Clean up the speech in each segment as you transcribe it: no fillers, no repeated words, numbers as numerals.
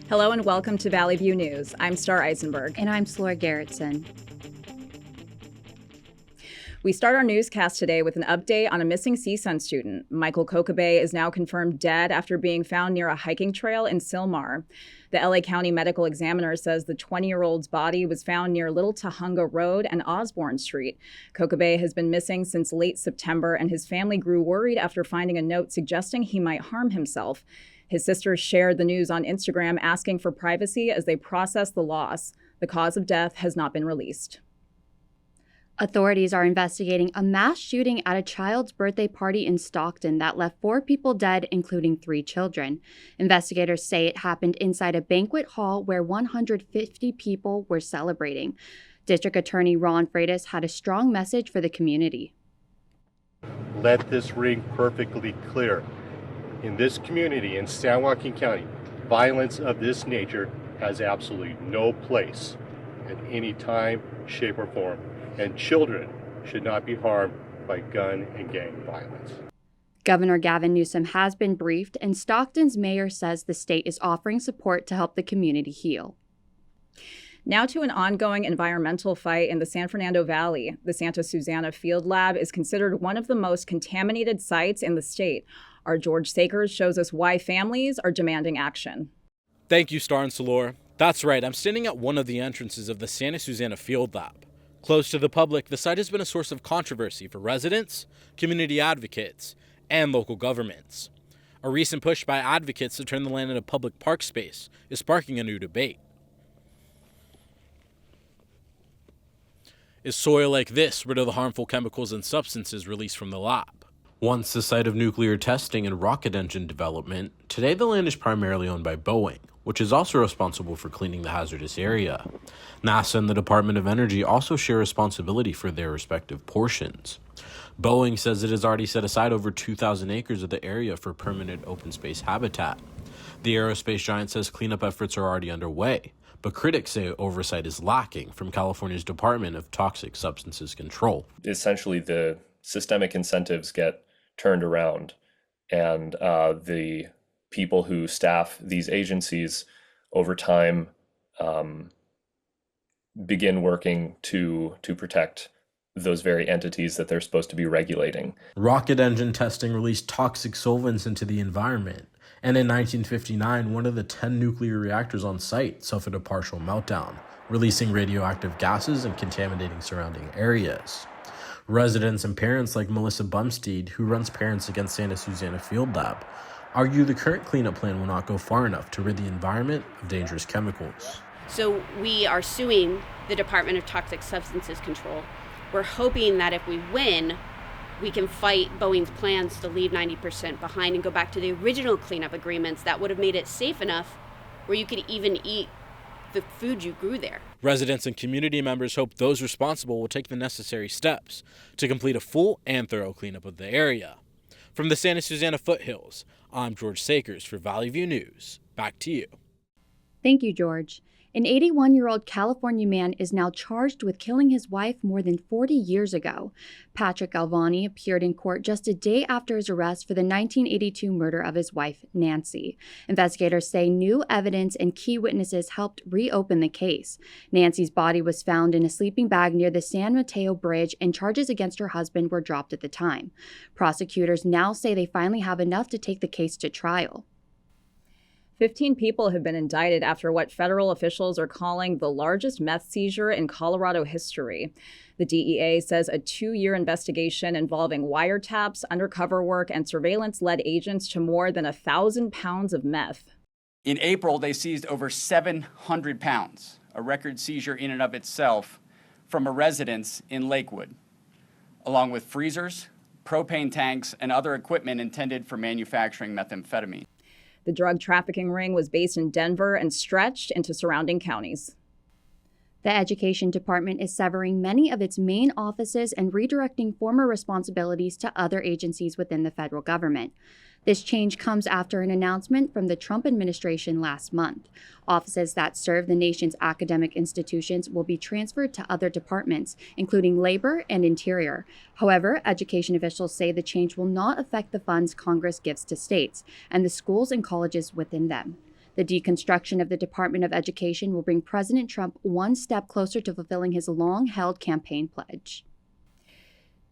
Hello and welcome to Valley View News. I'm Star Eisenberg. And I'm Flora Gerritsen. We start our newscast today with an update on a missing CSUN student. Michael Kokobay is now confirmed dead after being found near a hiking trail in Sylmar. The LA County Medical Examiner says the 20-year-old's body was found near Little Tahunga Road and Osborne Street. Kokobay has been missing since late September, and his family grew worried after finding a note suggesting he might harm himself. His sisters shared the news on Instagram, asking for privacy as they process the loss. The cause of death has not been released. Authorities are investigating a mass shooting at a child's birthday party in Stockton that left 4 people dead, including 3 children. Investigators say it happened inside a banquet hall where 150 people were celebrating. District Attorney Ron Freitas had a strong message for the community. Let this ring perfectly clear. In this community in San Joaquin County, violence of this nature has absolutely no place at any time, shape, or form. And children should not be harmed by gun and gang violence. Governor Gavin Newsom has been briefed, and Stockton's mayor says the state is offering support to help the community heal. Now to an ongoing environmental fight in the San Fernando Valley. The Santa Susana Field Lab is considered one of the most contaminated sites in the state. Our George Sakers shows us why families are demanding action. Thank you, Star and Salor. That's right, I'm standing at one of the entrances of the Santa Susana Field Lab. Closed to the public, the site has been a source of controversy for residents, community advocates, and local governments. A recent push by advocates to turn the land into public park space is sparking a new debate. Is soil like this rid of the harmful chemicals and substances released from the lab? Once the site of nuclear testing and rocket engine development, today the land is primarily owned by Boeing, which is also responsible for cleaning the hazardous area. NASA and the Department of Energy also share responsibility for their respective portions. Boeing says it has already set aside over 2,000 acres of the area for permanent open space habitat. The aerospace giant says cleanup efforts are already underway, but critics say oversight is lacking from California's Department of Toxic Substances Control. Essentially, the systemic incentives get turned around, and the people who staff these agencies over time begin working to protect those very entities that they're supposed to be regulating. Rocket engine testing released toxic solvents into the environment, and in 1959, one of the 10 nuclear reactors on site suffered a partial meltdown, releasing radioactive gases and contaminating surrounding areas. Residents and parents like Melissa Bumstead, who runs Parents Against Santa Susana Field Lab, argue the current cleanup plan will not go far enough to rid the environment of dangerous chemicals. So we are suing the Department of Toxic Substances Control. We're hoping that if we win, we can fight Boeing's plans to leave 90% behind and go back to the original cleanup agreements that would have made it safe enough where you could even eat the food you grew there. Residents and community members hope those responsible will take the necessary steps to complete a full and thorough cleanup of the area. From the Santa Susana foothills, I'm George Sakers for Valley View News. Back to you. Thank you, George. An 81-year-old California man is now charged with killing his wife more than 40 years ago. Patrick Galvani appeared in court just a day after his arrest for the 1982 murder of his wife, Nancy. Investigators say new evidence and key witnesses helped reopen the case. Nancy's body was found in a sleeping bag near the San Mateo Bridge, and charges against her husband were dropped at the time. Prosecutors now say they finally have enough to take the case to trial. 15 people have been indicted after what federal officials are calling the largest meth seizure in Colorado history. The DEA says a 2-year investigation involving wiretaps, undercover work, and surveillance led agents to more than 1,000 pounds of meth. In April, they seized over 700 pounds, a record seizure in and of itself, from a residence in Lakewood, along with freezers, propane tanks, and other equipment intended for manufacturing methamphetamine. The drug trafficking ring was based in Denver and stretched into surrounding counties. The Education Department is severing many of its main offices and redirecting former responsibilities to other agencies within the federal government. This change comes after an announcement from the Trump administration last month. Offices that serve the nation's academic institutions will be transferred to other departments, including Labor and Interior. However, education officials say the change will not affect the funds Congress gives to states and the schools and colleges within them. The deconstruction of the Department of Education will bring President Trump one step closer to fulfilling his long-held campaign pledge.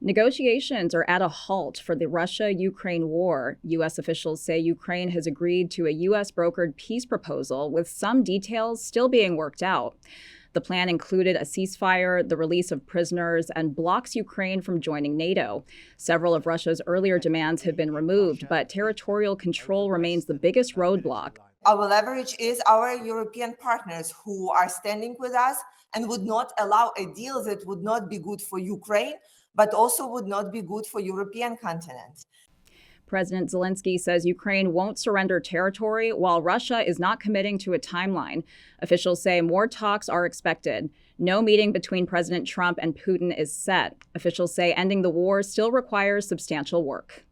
Negotiations are at a halt for the Russia-Ukraine war. U.S. officials say Ukraine has agreed to a U.S.-brokered peace proposal, with some details still being worked out. The plan included a ceasefire, the release of prisoners, and blocks Ukraine from joining NATO. Several of Russia's earlier demands have been removed, but territorial control remains the biggest roadblock. Our leverage is our European partners who are standing with us and would not allow a deal that would not be good for Ukraine, but also would not be good for European continent. President Zelensky says Ukraine won't surrender territory, while Russia is not committing to a timeline. Officials say more talks are expected. No meeting between President Trump and Putin is set. Officials say ending the war still requires substantial work.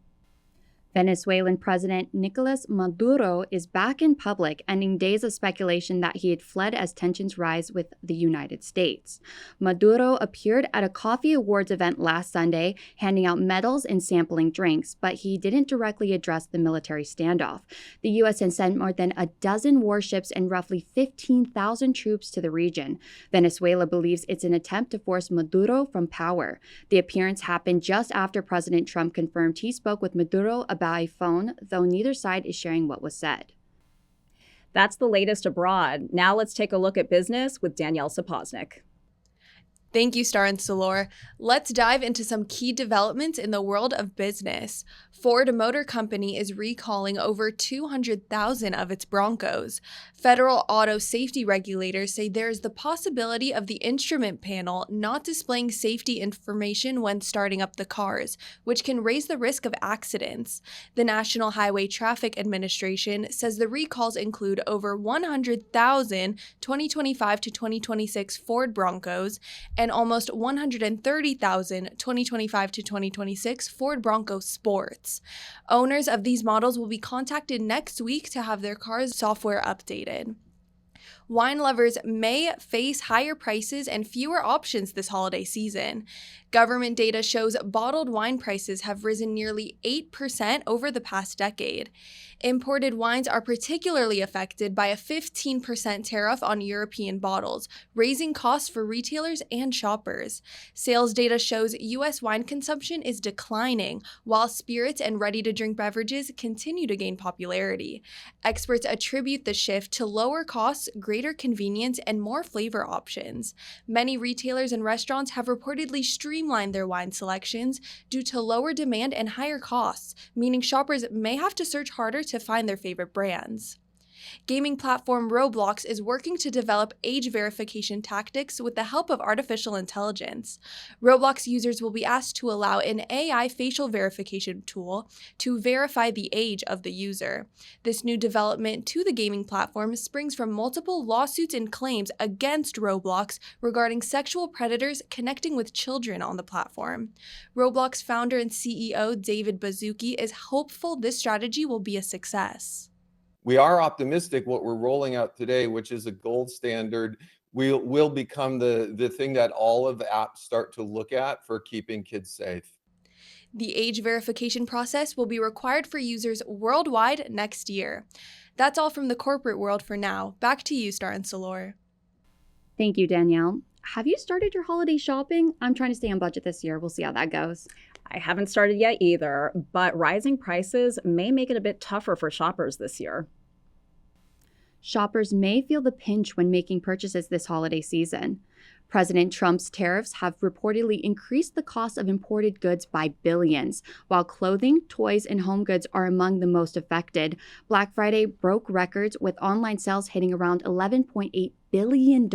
Venezuelan President Nicolas Maduro is back in public, ending days of speculation that he had fled as tensions rise with the United States. Maduro appeared at a coffee awards event last Sunday, handing out medals and sampling drinks, but he didn't directly address the military standoff. The U.S. has sent more than a dozen warships and roughly 15,000 troops to the region. Venezuela believes it's an attempt to force Maduro from power. The appearance happened just after President Trump confirmed he spoke with Maduro about by phone, though neither side is sharing what was said. That's the latest abroad. Now let's take a look at business with Danielle Sapoznik. Thank you, Star and Solor. Let's dive into some key developments in the world of business. Ford Motor Company is recalling over 200,000 of its Broncos. Federal auto safety regulators say there is the possibility of the instrument panel not displaying safety information when starting up the cars, which can raise the risk of accidents. The National Highway Traffic Administration says the recalls include over 100,000 2025 to 2026 Ford Broncos and almost 130,000 2025 to 2026 Ford Bronco Sports. Owners of these models will be contacted next week to have their cars' software updated. Wine lovers may face higher prices and fewer options this holiday season. Government data shows bottled wine prices have risen nearly 8% over the past decade. Imported wines are particularly affected by a 15% tariff on European bottles, raising costs for retailers and shoppers. Sales data shows U.S. wine consumption is declining, while spirits and ready-to-drink beverages continue to gain popularity. Experts attribute the shift to lower costs, greater convenience, and more flavor options. Many retailers and restaurants have reportedly streamlined their wine selections due to lower demand and higher costs, meaning shoppers may have to search harder to find their favorite brands. Gaming platform Roblox is working to develop age verification tactics with the help of artificial intelligence. Roblox users will be asked to allow an AI facial verification tool to verify the age of the user. This new development to the gaming platform springs from multiple lawsuits and claims against Roblox regarding sexual predators connecting with children on the platform. Roblox founder and CEO David Baszucki is hopeful this strategy will be a success. We are optimistic what we're rolling out today, which is a gold standard, will become the thing that all of the apps start to look at for keeping kids safe. The age verification process will be required for users worldwide next year. That's all from the corporate world for now. Back to you, Star and Solor. Thank you, Danielle. Have you started your holiday shopping? I'm trying to stay on budget this year. We'll see how that goes. I haven't started yet either, but rising prices may make it a bit tougher for shoppers this year. Shoppers may feel the pinch when making purchases this holiday season. President Trump's tariffs have reportedly increased the cost of imported goods by billions. While clothing, toys, and home goods are among the most affected, Black Friday broke records with online sales hitting around $11.8 billion.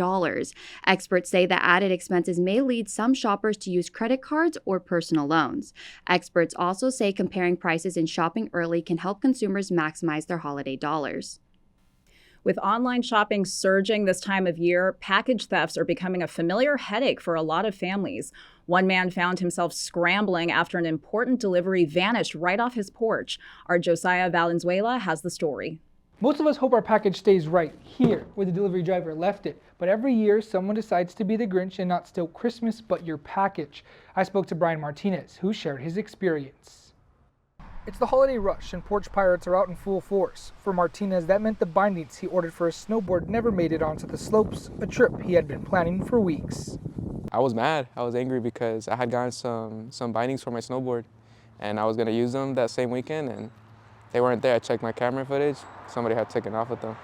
Experts say that added expenses may lead some shoppers to use credit cards or personal loans. Experts also say comparing prices and shopping early can help consumers maximize their holiday dollars. With online shopping surging this time of year, package thefts are becoming a familiar headache for a lot of families. One man found himself scrambling after an important delivery vanished right off his porch. Our Josiah Valenzuela has the story. Most of us hope our package stays right here where the delivery driver left it, but every year someone decides to be the Grinch and not steal Christmas but your package. I spoke to Brian Martinez, who shared his experience. It's the holiday rush and porch pirates are out in full force. For Martinez, that meant the bindings he ordered for his snowboard never made it onto the slopes, a trip he had been planning for weeks. I was mad. I was angry because I had gotten some bindings for my snowboard and I was going to use them that same weekend and they weren't there. I checked my camera footage. Somebody had taken off with them.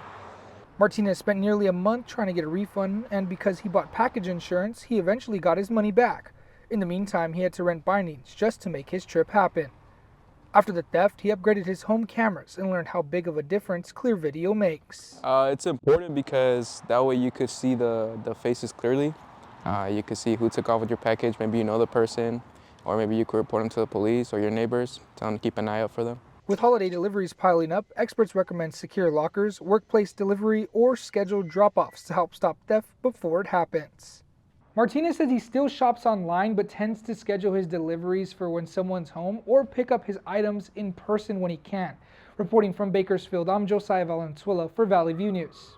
Martinez spent nearly a month trying to get a refund, and because he bought package insurance, he eventually got his money back. In the meantime, he had to rent bindings just to make his trip happen. After the theft, he upgraded his home cameras and learned how big of a difference clear video makes. It's important because that way you could see the faces clearly. You could see who took off with your package. Maybe you know the person, or maybe you could report them to the police or your neighbors, tell them to keep an eye out for them. With holiday deliveries piling up, experts recommend secure lockers, workplace delivery, or scheduled drop-offs to help stop theft before it happens. Martinez says he still shops online but tends to schedule his deliveries for when someone's home or pick up his items in person when he can. Reporting from Bakersfield, I'm Josiah Valenzuela for Valley View News.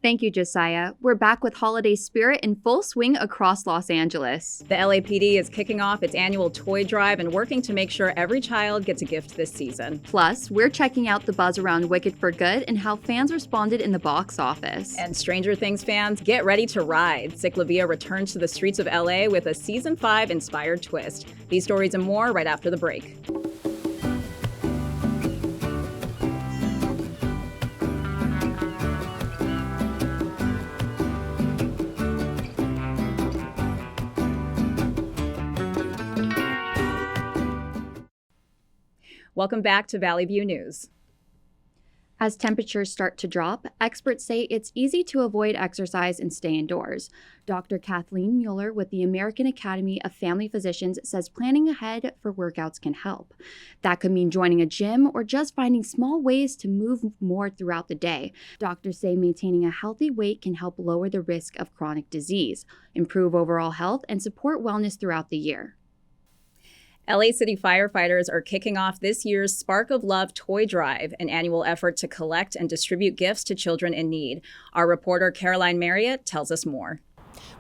Thank you, Josiah. We're back with holiday spirit in full swing across Los Angeles. The LAPD is kicking off its annual toy drive and working to make sure every child gets a gift this season. Plus, we're checking out the buzz around Wicked for Good and how fans responded in the box office. And Stranger Things fans, get ready to ride. Ciclavia returns to the streets of LA with a Season 5 inspired twist. These stories and more right after the break. Welcome back to Valley View News. As temperatures start to drop, experts say it's easy to avoid exercise and stay indoors. Dr. Kathleen Mueller with the American Academy of Family Physicians says planning ahead for workouts can help. That could mean joining a gym or just finding small ways to move more throughout the day. Doctors say maintaining a healthy weight can help lower the risk of chronic disease, improve overall health, and support wellness throughout the year. LA City firefighters are kicking off this year's Spark of Love Toy Drive, an annual effort to collect and distribute gifts to children in need. Our reporter Caroline Marriott tells us more.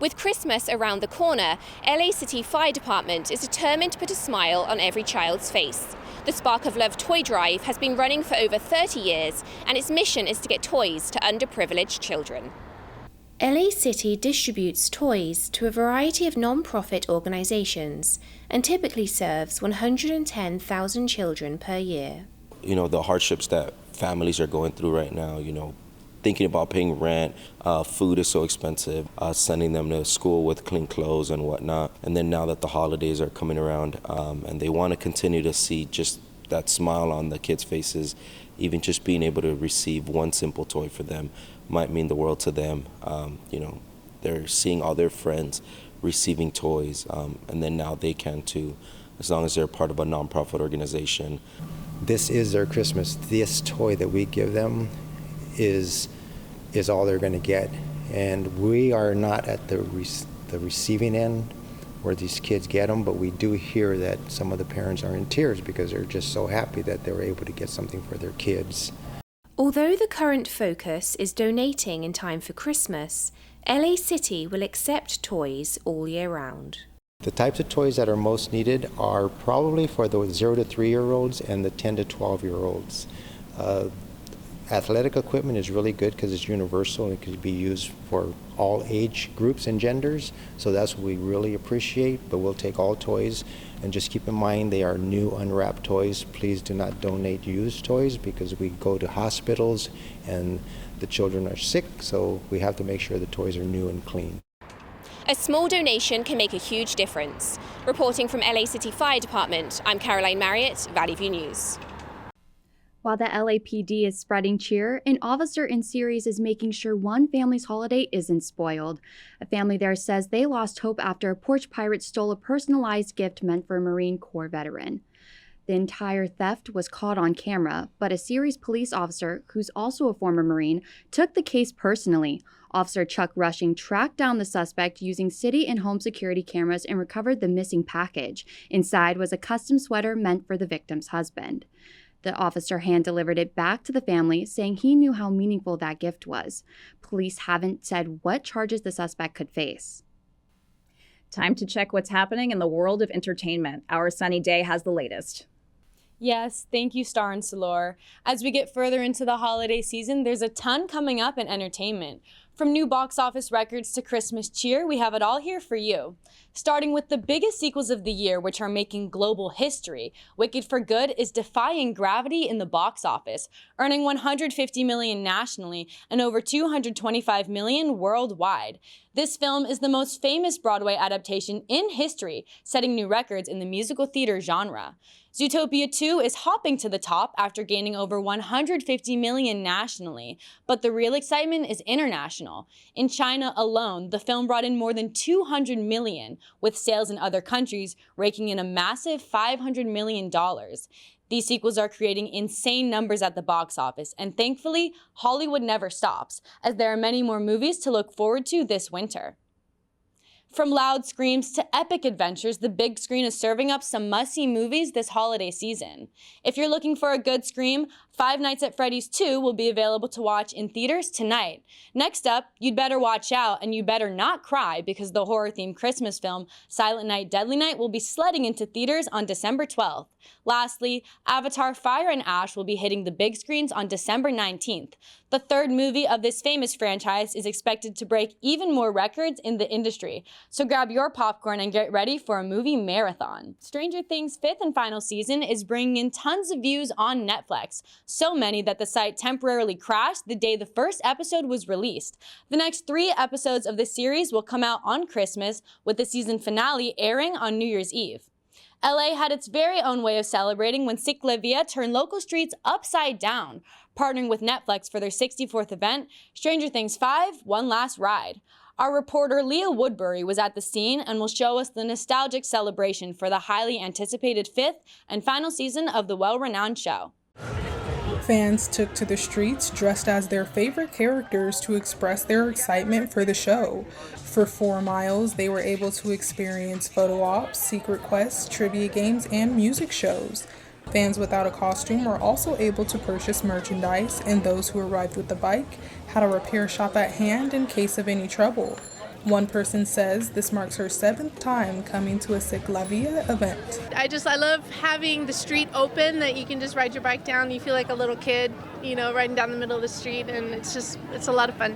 With Christmas around the corner, LA City Fire Department is determined to put a smile on every child's face. The Spark of Love Toy Drive has been running for over 30 years, and its mission is to get toys to underprivileged children. LA City distributes toys to a variety of non-profit organizations and typically serves 110,000 children per year. You know, the hardships that families are going through right now, thinking about paying rent, food is so expensive, sending them to school with clean clothes and whatnot. And then now that the holidays are coming around and they want to continue to see just that smile on the kids' faces, even just being able to receive one simple toy for them might mean the world to them. They're seeing all their friends receiving toys, and then now they can too, as long as they're part of a nonprofit organization. This is their Christmas. This toy that we give them is all they're going to get, and we are not at the receiving end where these kids get them, but we do hear that some of the parents are in tears because they're just so happy that they were able to get something for their kids. Although the current focus is donating in time for Christmas, LA City will accept toys all year round. The types of toys that are most needed are probably for the 0 to 3-year-olds and the 10 to 12-year-olds. Athletic equipment is really good because it's universal and it can be used for all age groups and genders, so that's what we really appreciate, but we'll take all toys. And just keep in mind they are new unwrapped toys. Please do not donate used toys because we go to hospitals and the children are sick, so we have to make sure the toys are new and clean. A small donation can make a huge difference. Reporting from LA City Fire Department, I'm Caroline Marriott, Valley View News. While the LAPD is spreading cheer, an officer in Ceres is making sure one family's holiday isn't spoiled. A family there says they lost hope after a porch pirate stole a personalized gift meant for a Marine Corps veteran. The entire theft was caught on camera, but a Ceres police officer, who's also a former Marine, took the case personally. Officer Chuck Rushing tracked down the suspect using city and home security cameras and recovered the missing package. Inside was a custom sweater meant for the victim's husband. The officer hand-delivered it back to the family, saying he knew how meaningful that gift was. Police haven't said what charges the suspect could face. Time to check what's happening in the world of entertainment. Our Sunny Day has the latest. Yes, thank you, Star and Salor. As we get further into the holiday season, there's a ton coming up in entertainment. From new box office records to Christmas cheer, we have it all here for you. Starting with the biggest sequels of the year, which are making global history, Wicked for Good is defying gravity in the box office, earning $150 million nationally and over $225 million worldwide. This film is the most famous Broadway adaptation in history, setting new records in the musical theater genre. Zootopia 2 is hopping to the top after gaining over $150 million nationally, but the real excitement is international. In China alone, the film brought in more than $200 million, with sales in other countries raking in a massive $500 million. These sequels are creating insane numbers at the box office, and thankfully, Hollywood never stops, as there are many more movies to look forward to this winter. From loud screams to epic adventures, the big screen is serving up some must-see movies this holiday season. If you're looking for a good scream, Five Nights at Freddy's 2 will be available to watch in theaters tonight. Next up, you'd better watch out and you better not cry because the horror-themed Christmas film Silent Night, Deadly Night will be sledding into theaters on December 12th. Lastly, Avatar Fire and Ash will be hitting the big screens on December 19th. The third movie of this famous franchise is expected to break even more records in the industry, so grab your popcorn and get ready for a movie marathon. Stranger Things' fifth and final season is bringing in tons of views on Netflix, so many that the site temporarily crashed the day the first episode was released. The next 3 episodes of the series will come out on Christmas, with the season finale airing on New Year's Eve. LA had its very own way of celebrating when Ciclavia turned local streets upside down, partnering with Netflix for their 64th event, Stranger Things 5: One Last Ride. Our reporter Leah Woodbury was at the scene and will show us the nostalgic celebration for the highly anticipated 5th and final season of the well-renowned show. Fans took to the streets dressed as their favorite characters to express their excitement for the show. For 4 miles, they were able to experience photo ops, secret quests, trivia games, and music shows. Fans without a costume were also able to purchase merchandise, and those who arrived with a bike had a repair shop at hand in case of any trouble. One person says this marks her 7th time coming to a Ciclavia event. I love having the street open, that you can just ride your bike down. You feel like a little kid, riding down the middle of the street, and it's a lot of fun.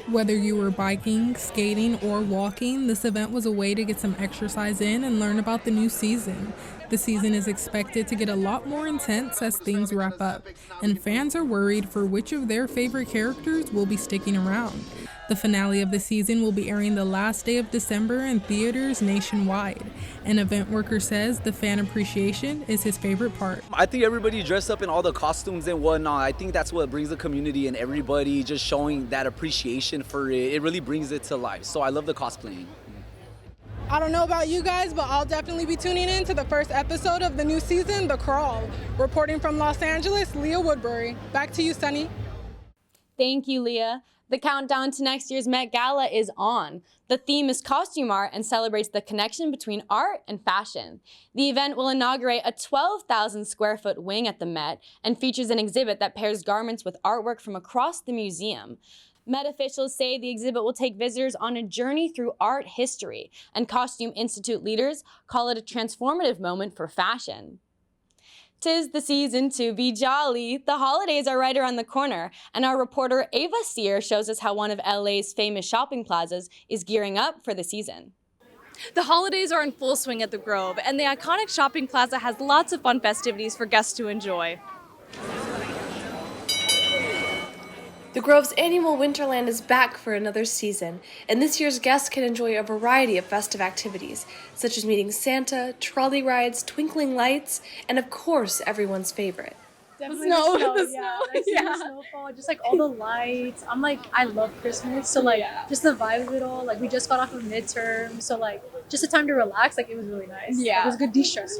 Whether you were biking, skating, or walking, this event was a way to get some exercise in and learn about the new season. The season is expected to get a lot more intense as things wrap up, and fans are worried for which of their favorite characters will be sticking around. The finale of the season will be airing the last day of December in theaters nationwide. An event worker says the fan appreciation is his favorite part. I think everybody dressed up in all the costumes and whatnot. I think that's what brings the community and everybody just showing that appreciation for it. It really brings it to life. So I love the cosplaying. I don't know about you guys, but I'll definitely be tuning in to the first episode of the new season, The Crawl. Reporting from Los Angeles, Leah Woodbury. Back to you, Sunny. Thank you, Leah. The countdown to next year's Met Gala is on. The theme is costume art and celebrates the connection between art and fashion. The event will inaugurate a 12,000 square foot wing at the Met and features an exhibit that pairs garments with artwork from across the museum. Met officials say the exhibit will take visitors on a journey through art history, and Costume Institute leaders call it a transformative moment for fashion. 'Tis the season to be jolly. The holidays are right around the corner, and our reporter Ava Sear shows us how one of LA's famous shopping plazas is gearing up for the season. The holidays are in full swing at the Grove, and the iconic shopping plaza has lots of fun festivities for guests to enjoy. The Grove's annual Winterland is back for another season, and this year's guests can enjoy a variety of festive activities, such as meeting Santa, trolley rides, twinkling lights, and of course, everyone's favorite. Definitely the snow. The snowfall, just like all the lights. I love Christmas, so just the vibe of it all. We just got off of midterm, so just a time to relax. It was really nice. It was a good de-stress.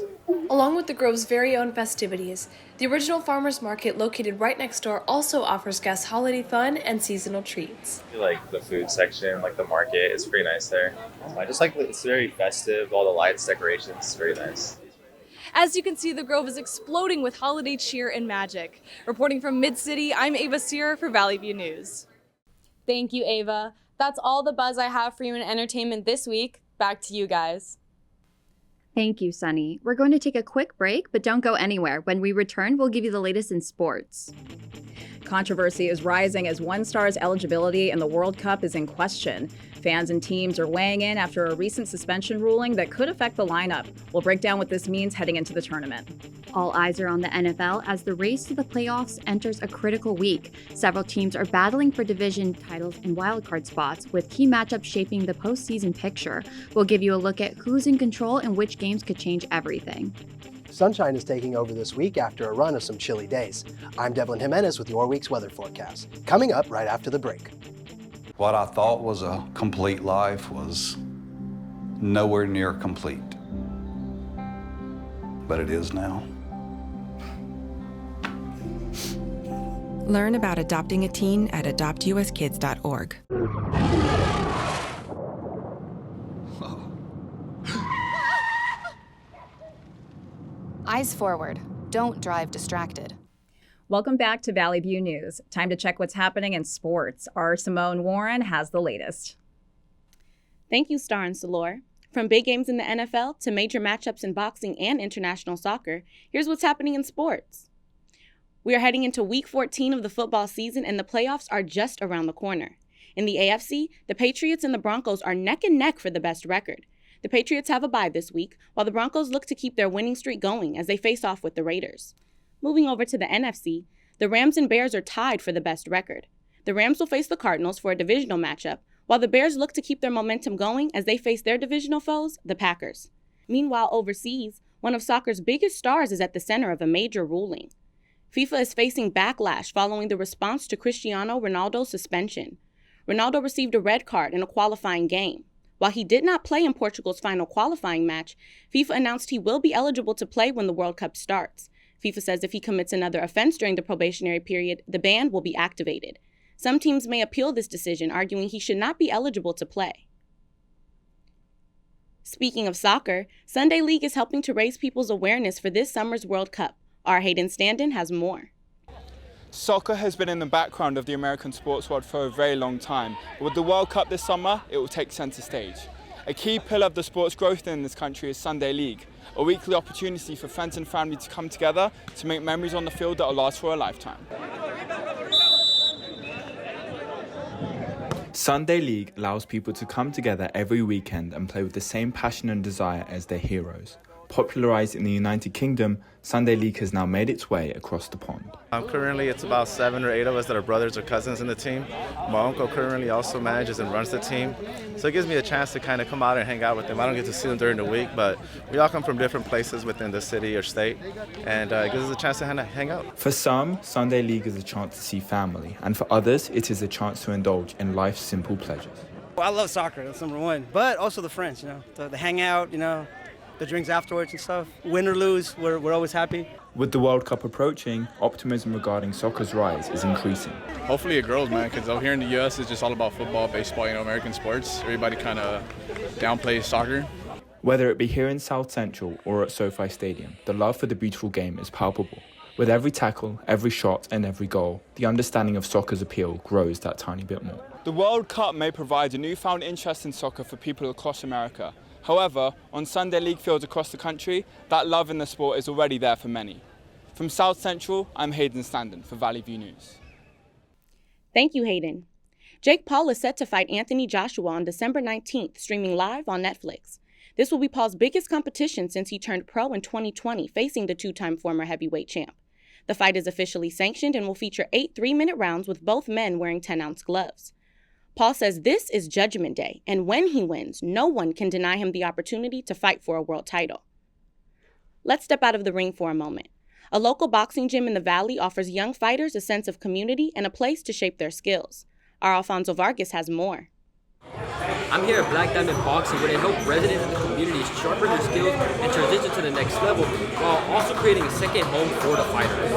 Along with the Grove's very own festivities, the original farmers market located right next door also offers guests holiday fun and seasonal treats. The food section, the market is pretty nice there. I just it's very festive, all the lights, decorations, it's very nice. As you can see, the Grove is exploding with holiday cheer and magic. Reporting from Mid-City, I'm Ava Sear for Valley View News. Thank you, Ava. That's all the buzz I have for you in entertainment this week. Back to you guys. Thank you, Sunny. We're going to take a quick break, but don't go anywhere. When we return, we'll give you the latest in sports. Controversy is rising as one star's eligibility in the World Cup is in question. Fans and teams are weighing in after a recent suspension ruling that could affect the lineup. We'll break down what this means heading into the tournament. All eyes are on the NFL as the race to the playoffs enters a critical week. Several teams are battling for division titles and wildcard spots, with key matchups shaping the postseason picture. We'll give you a look at who's in control and which games could change everything. Sunshine is taking over this week after a run of some chilly days. I'm Devlin Jimenez with your week's weather forecast. Coming up right after the break. What I thought was a complete life was nowhere near complete. But it is now. Learn about adopting a teen at adoptuskids.org. Eyes forward. Don't drive distracted. Welcome back to Valley View News. Time to check what's happening in sports. Our Simone Warren has the latest. Thank you, Star and Salor. From big games in the NFL to major matchups in boxing and international soccer, here's what's happening in sports. We are heading into Week 14 of the football season, and the playoffs are just around the corner. In the AFC, the Patriots and the Broncos are neck and neck for the best record. The Patriots have a bye this week, while the Broncos look to keep their winning streak going as they face off with the Raiders. Moving over to the NFC, the Rams and Bears are tied for the best record. The Rams will face the Cardinals for a divisional matchup, while the Bears look to keep their momentum going as they face their divisional foes, the Packers. Meanwhile, overseas, one of soccer's biggest stars is at the center of a major ruling. FIFA is facing backlash following the response to Cristiano Ronaldo's suspension. Ronaldo received a red card in a qualifying game. While he did not play in Portugal's final qualifying match, FIFA announced he will be eligible to play when the World Cup starts. FIFA says if he commits another offense during the probationary period, the ban will be activated. Some teams may appeal this decision, arguing he should not be eligible to play. Speaking of soccer, Sunday League is helping to raise people's awareness for this summer's World Cup. Our Hayden Standen has more. Soccer has been in the background of the American sports world for a very long time. But with the World Cup this summer, it will take center stage. A key pillar of the sport's growth in this country is Sunday League, a weekly opportunity for friends and family to come together to make memories on the field that will last for a lifetime. Sunday League allows people to come together every weekend and play with the same passion and desire as their heroes. Popularized in the United Kingdom, Sunday League has now made its way across the pond. Currently, it's about 7 or 8 of us that are brothers or cousins in the team. My uncle currently also manages and runs the team. So it gives me a chance to kind of come out and hang out with them. I don't get to see them during the week, but we all come from different places within the city or state, and it gives us a chance to hang out. For some, Sunday League is a chance to see family, and for others, it is a chance to indulge in life's simple pleasures. Well, I love soccer, that's number one, but also the friends, the hangout, the drinks afterwards and stuff. Win or lose, we're always happy. With the World Cup approaching, optimism regarding soccer's rise is increasing. Hopefully it grows, man, because over here in the U.S. it's just all about football, baseball, American sports. Everybody kind of downplays soccer. Whether it be here in South Central or at SoFi Stadium, the love for the beautiful game is palpable. With every tackle, every shot, and every goal, the understanding of soccer's appeal grows that tiny bit more. The World Cup may provide a newfound interest in soccer for people across America. However, on Sunday League fields across the country, that love in the sport is already there for many. From South Central, I'm Hayden Standen for Valley View News. Thank you, Hayden. Jake Paul is set to fight Anthony Joshua on December 19th, streaming live on Netflix. This will be Paul's biggest competition since he turned pro in 2020, facing the two-time former heavyweight champ. The fight is officially sanctioned and will feature 8 3-minute rounds with both men wearing 10-ounce gloves. Paul says this is Judgment Day, and when he wins, no one can deny him the opportunity to fight for a world title. Let's step out of the ring for a moment. A local boxing gym in the Valley offers young fighters a sense of community and a place to shape their skills. Our Alfonso Vargas has more. I'm here at Black Diamond Boxing, where they help residents in the community sharpen their skills and transition to the next level, while also creating a second home for the fighters.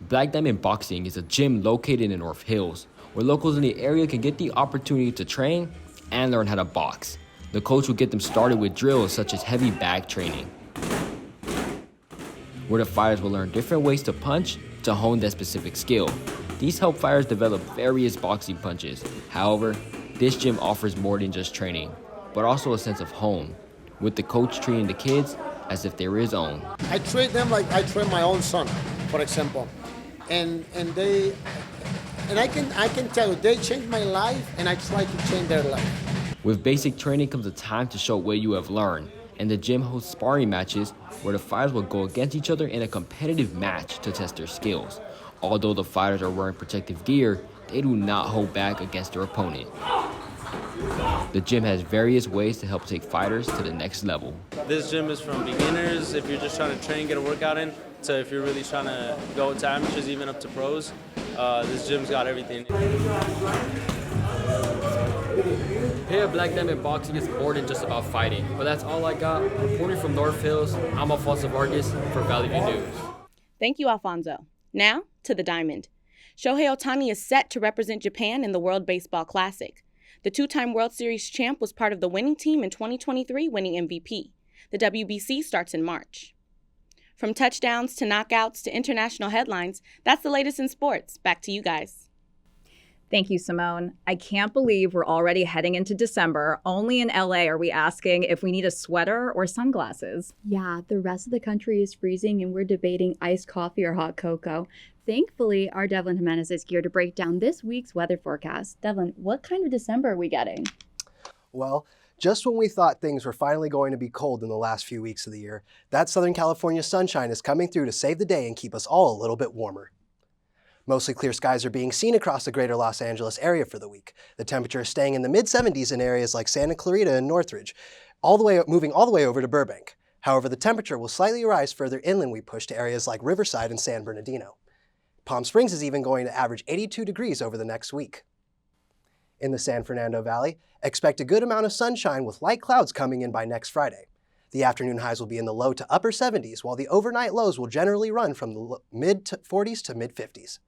Black Diamond Boxing is a gym located in North Hills, where locals in the area can get the opportunity to train and learn how to box. The coach will get them started with drills such as heavy bag training, where the fighters will learn different ways to punch to hone that specific skill. These help fighters develop various boxing punches. However, this gym offers more than just training. but also a sense of home, with the coach treating the kids as if they were his own. I treat them like I treat my own son, for example, and I can tell you they changed my life, and I try to change their life. With basic training comes a time to show what you have learned, and the gym hosts sparring matches where the fighters will go against each other in a competitive match to test their skills. Although the fighters are wearing protective gear, they do not hold back against their opponent. The gym has various ways to help take fighters to the next level. This gym is from beginners, if you're just trying to train, get a workout in, to if you're really trying to go to amateurs, even up to pros. This gym's got everything. Here at Black Diamond Boxing is more than just about fighting, but that's all I got. Reporting from North Hills, I'm Alfonso Vargas for Valley View News. Thank you, Alfonso. Now, to the diamond. Shohei Ohtani is set to represent Japan in the World Baseball Classic. The two-time World Series champ was part of the winning team in 2023, winning MVP. The WBC starts in March. From touchdowns to knockouts to international headlines, that's the latest in sports. Back to you guys. Thank you, Simone. I can't believe we're already heading into December. Only in LA are we asking if we need a sweater or sunglasses. Yeah, the rest of the country is freezing and we're debating iced coffee or hot cocoa. Thankfully, our Devlin Jimenez is here to break down this week's weather forecast. Devlin, what kind of December are we getting? Well, just when we thought things were finally going to be cold in the last few weeks of the year, that Southern California sunshine is coming through to save the day and keep us all a little bit warmer. Mostly clear skies are being seen across the greater Los Angeles area for the week. The temperature is staying in the mid-70s in areas like Santa Clarita and Northridge, moving all the way over to Burbank. However, the temperature will slightly rise further inland we push to areas like Riverside and San Bernardino. Palm Springs is even going to average 82 degrees over the next week. In the San Fernando Valley, expect a good amount of sunshine with light clouds coming in by next Friday. The afternoon highs will be in the low to upper 70s, while the overnight lows will generally run from the mid-40s to mid-50s.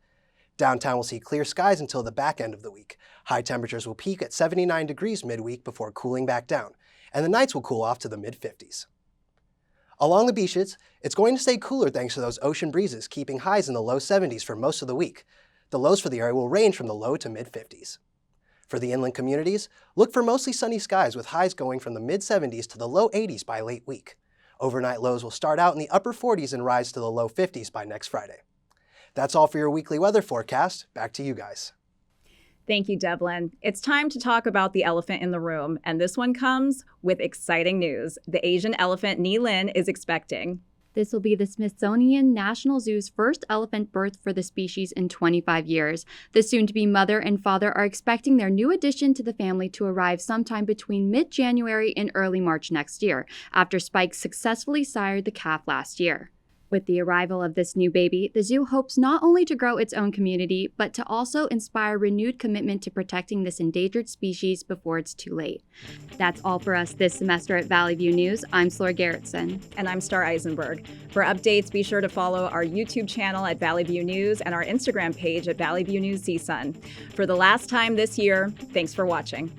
Downtown will see clear skies until the back end of the week. High temperatures will peak at 79 degrees midweek before cooling back down, and the nights will cool off to the mid-50s. Along the beaches, it's going to stay cooler thanks to those ocean breezes, keeping highs in the low 70s for most of the week. The lows for the area will range from the low to mid-50s. For the inland communities, look for mostly sunny skies with highs going from the mid-70s to the low 80s by late week. Overnight lows will start out in the upper 40s and rise to the low 50s by next Friday. That's all for your weekly weather forecast. Back to you guys. Thank you, Devlin. It's time to talk about the elephant in the room, and this one comes with exciting news. The Asian elephant Nilin is expecting. This will be the Smithsonian National Zoo's first elephant birth for the species in 25 years. The soon-to-be mother and father are expecting their new addition to the family to arrive sometime between mid-January and early March next year, after Spike successfully sired the calf last year. With the arrival of this new baby, the zoo hopes not only to grow its own community, but to also inspire renewed commitment to protecting this endangered species before it's too late. That's all for us this semester at Valley View News. I'm Slor Gerritsen. And I'm Star Eisenberg. For updates, be sure to follow our YouTube channel at Valley View News and our Instagram page at Valley View News CSUN. For the last time this year, thanks for watching.